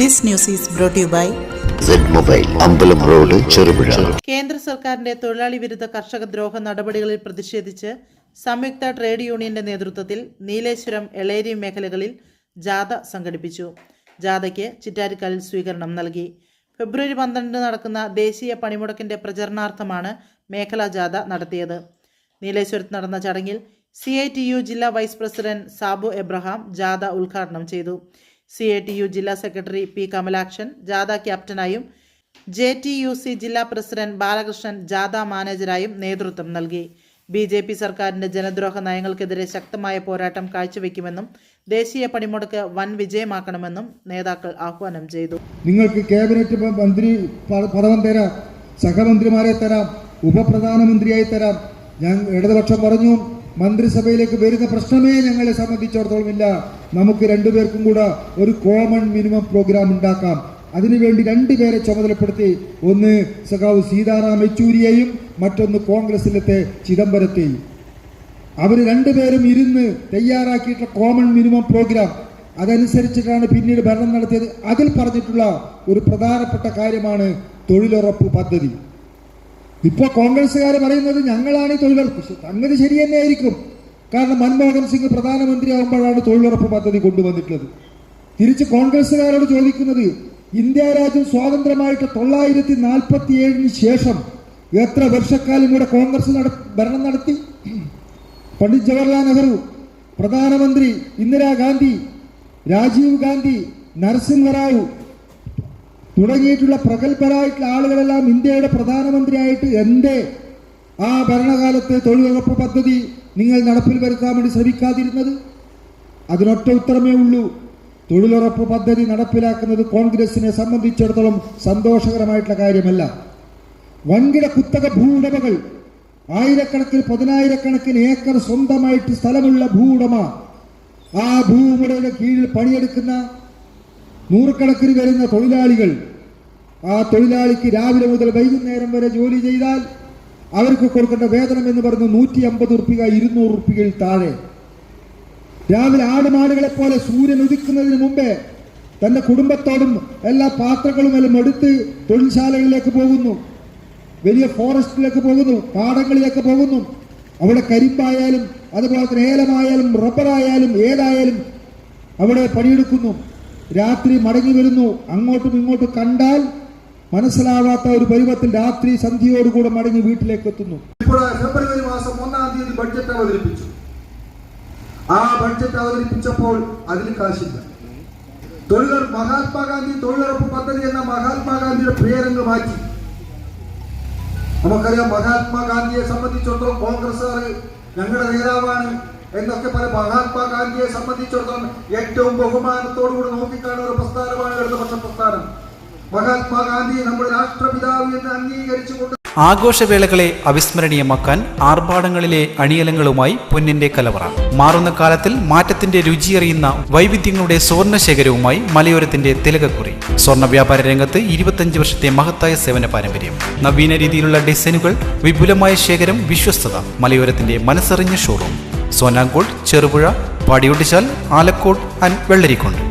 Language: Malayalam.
This news is brought to you by Z-Mobile, അമ്പലം റോഡ്, ചെറുപുഴ. കേന്ദ്ര സർക്കാരിന്റെ തൊഴിലാളി വിരുദ്ധ കർഷക ദ്രോഹ നടപടികളിൽ പ്രതിഷേധിച്ച് സംയുക്ത ട്രേഡ് യൂണിയന്റെ നേതൃത്വത്തിൽ നീലേശ്വരം, എളേരി മേഖലകളിൽ ജാഥ സംഘടിപ്പിച്ചു. ജാഥയ്ക്ക് ചിറ്റാരിക്കാലിൽ സ്വീകരണം നൽകി. ഫെബ്രുവരി 12 നടക്കുന്ന ദേശീയ പണിമുടക്കിന്റെ പ്രചരണാർത്ഥമാണ് മേഖലാ ജാഥ നടത്തിയത്. നീലേശ്വരത്ത് നടന്ന ചടങ്ങിൽ CITU ജില്ലാ വൈസ് പ്രസിഡന്റ് സാബു എബ്രഹാം ജാഥ ഉദ്ഘാടനം ചെയ്തു. CITU ജില്ലാ സെക്രട്ടറി P. കമലാക്ഷൻ ജാഥ ക്യാപ്റ്റനായും JTUC ജില്ലാ പ്രസിഡന്റ് ബാലകൃഷ്ണൻ ജാഥ മാനേജരായും നേതൃത്വം നൽകി. BJP സർക്കാരിന്റെ ജനദ്രോഹ നയങ്ങൾക്കെതിരെ ശക്തമായ പോരാട്ടം കാഴ്ചവെക്കുമെന്നും ദേശീയ പണിമുടക്ക് വൻ വിജയമാക്കണമെന്നും നേതാക്കൾ ആഹ്വാനം ചെയ്തു. നിങ്ങൾക്ക് ക്യാബിനറ്റ് മന്ത്രി പദവം തരാം, സഹമന്ത്രിമാരെ തരാം, ഉപപ്രധാനമന്ത്രിയായി തരാം. ഞാൻ ഇടതുപക്ഷം പറഞ്ഞു, മന്ത്രിസഭയിലേക്ക് വരുന്ന പ്രശ്നമേ ഞങ്ങളെ സംബന്ധിച്ചിടത്തോളം ഇല്ല. നമുക്ക് രണ്ടുപേർക്കും കൂടെ ഒരു കോമൺ മിനിമം പ്രോഗ്രാം ഉണ്ടാക്കാം. അതിനുവേണ്ടി രണ്ടുപേരെ ചുമതലപ്പെടുത്തി, ഒന്ന് സഖാവ് സീതാറാം യെച്ചൂരിയെയും മറ്റൊന്ന് കോൺഗ്രസിലത്തെ ചിദംബരത്തെയും. അവർ രണ്ടുപേരും ഇരുന്ന് തയ്യാറാക്കിയിട്ടുള്ള കോമൺ മിനിമം പ്രോഗ്രാം അതനുസരിച്ചിട്ടാണ് പിന്നീട് ഭരണം നടത്തിയത്. അതിൽ പറഞ്ഞിട്ടുള്ള ഒരു പ്രധാനപ്പെട്ട കാര്യമാണ് തൊഴിലുറപ്പ് പദ്ധതി. ഇപ്പോൾ കോൺഗ്രസ്സുകാർ പറയുന്നത് ഞങ്ങളാണ് ഈ തൊഴിലുറപ്പ്. സംഗതി ശരി തന്നെയായിരിക്കും. കാരണം മൻമോഹൻ സിംഗ് പ്രധാനമന്ത്രിയാകുമ്പോഴാണ് തൊഴിലുറപ്പ് പദ്ധതി കൊണ്ടുവന്നിട്ടുള്ളത്. തിരിച്ച് കോൺഗ്രസ്സുകാരോട് ചോദിക്കുന്നത്, ഇന്ത്യ രാജ്യം സ്വാതന്ത്ര്യമായിട്ട് 1947 ശേഷം എത്ര വർഷക്കാലം കൂടെ കോൺഗ്രസ് ഭരണം നടത്തി? പണ്ഡിറ്റ് ജവഹർലാൽ നെഹ്റു, പ്രധാനമന്ത്രി ഇന്ദിരാഗാന്ധി, രാജീവ് ഗാന്ധി, നരസിംഹറാവു തുടങ്ങിയിട്ടുള്ള പ്രഗത്ഭരായിട്ടുള്ള ആളുകളെല്ലാം ഇന്ത്യയുടെ പ്രധാനമന്ത്രിയായിട്ട് എന്റെ ആ ഭരണകാലത്ത് തൊഴിലുറപ്പ് പദ്ധതി നിങ്ങൾ നടപ്പിൽ വരുത്താൻ വേണ്ടി ശ്രമിക്കാതിരുന്നത്? അതിനൊറ്റ ഉത്തരമേ ഉള്ളൂ. തൊഴിലുറപ്പ് പദ്ധതി നടപ്പിലാക്കുന്നത് കോൺഗ്രസിനെ സംബന്ധിച്ചിടത്തോളം സന്തോഷകരമായിട്ടുള്ള കാര്യമല്ല. വൻകിട കുത്തക ഭൂവുടമകൾ, ആയിരക്കണക്കിന് 10,000-കണക്കിന് ഏക്കർ സ്വന്തമായിട്ട് സ്ഥലമുള്ള ഭൂവുടമ, ആ ഭൂവുടമയുടെ കീഴിൽ പണിയെടുക്കുന്ന നൂറുകണക്കിന് വരുന്ന തൊഴിലാളികൾ, ആ തൊഴിലാളിക്ക് രാവിലെ മുതൽ വൈകുന്നേരം വരെ ജോലി ചെയ്താൽ അവർക്ക് കൊടുക്കേണ്ട വേതനം എന്ന് പറയുന്നത് 150 റുപ്യ, 200 റുപ്യയിൽ താഴെ. രാവിലെ ആടുമാടുകളെ പോലെ സൂര്യൻ ഉദിക്കുന്നതിന് മുമ്പേ തന്റെ കുടുംബത്തോടും എല്ലാ പാത്രങ്ങളും എല്ലാം എടുത്ത് തൊഴിൽശാലകളിലേക്ക് പോകുന്നു, വലിയ ഫോറസ്റ്റിലേക്ക് പോകുന്നു, പാടങ്ങളിലേക്ക് പോകുന്നു. അവിടെ കരിമ്പായാലും അതുപോലെ തന്നെ ഏലമായാലും റബ്ബറായാലും ഏതായാലും അവിടെ പണിയെടുക്കുന്നു. രാത്രി മടങ്ങി വരുന്നു. അങ്ങോട്ടും ഇങ്ങോട്ടും കണ്ടാൽ മനസ്സിലാവാത്ത ഒരു പരുവത്തിൽ രാത്രി സന്ധ്യയോടുകൂടെ മടങ്ങി വീട്ടിലേക്ക് എത്തുന്നു. ഇപ്പോൾ ഫെബ്രുവരി മാസം 1-ാം തീയതി ബഡ്ജറ്റ് അവതരിപ്പിച്ചു. ആ ബഡ്ജറ്റ് അവതരിപ്പിച്ചപ്പോൾ അതിൽ കാശില്ല. മഹാത്മാഗാന്ധി തൊഴിലുറപ്പ് പദ്ധതി എന്ന മഹാത്മാഗാന്ധിയുടെ പേരങ്ങ് മാറ്റി. നമുക്കറിയാം, മഹാത്മാഗാന്ധിയെ സംബന്ധിച്ചിടത്തോളം കോൺഗ്രസ്സുകാർ ഞങ്ങളുടെ നേതാവാണ് എന്നൊക്കെ പല മഹാത്മാഗാന്ധിയെ സംബന്ധിച്ചിടത്തോളം ഏറ്റവും ബഹുമാനത്തോടുകൂടി നോക്കിക്കാണുന്ന ഒരു പ്രസ്ഥാനമാണ് ഇടതുപക്ഷ പ്രസ്ഥാനം. മഹാത്മാഗാന്ധി നമ്മുടെ രാഷ്ട്രപിതാവ് എന്ന് അംഗീകരിച്ചുകൊണ്ട് ആഘോഷവേളകളെ അവിസ്മരണീയമാക്കാൻ ആർഭാടങ്ങളിലെ അണിയലങ്ങളുമായി പൊന്നിന്റെ കലവറ. മാറുന്ന കാലത്തിൽ മാറ്റത്തിന്റെ രുചിയറിയുന്ന വൈവിധ്യങ്ങളുടെ സ്വർണ്ണശേഖരവുമായി മലയോരത്തിന്റെ തിലകക്കുറി. സ്വർണ്ണ വ്യാപാര രംഗത്ത് 25 വർഷത്തെ മഹത്തായ സേവന പാരമ്പര്യം, നവീന രീതിയിലുള്ള ഡിസൈനുകൾ, വിപുലമായ ശേഖരം, വിശ്വസ്തത. മലയോരത്തിന്റെ മനസ്സറിഞ്ഞ ഷോറൂം. സോനാങ്കോട്, ചെറുപുഴ, പാടിയൊട്ടിച്ചാൽ, ആലക്കോട് ആൻഡ് വെള്ളരിക്കുണ്ട്.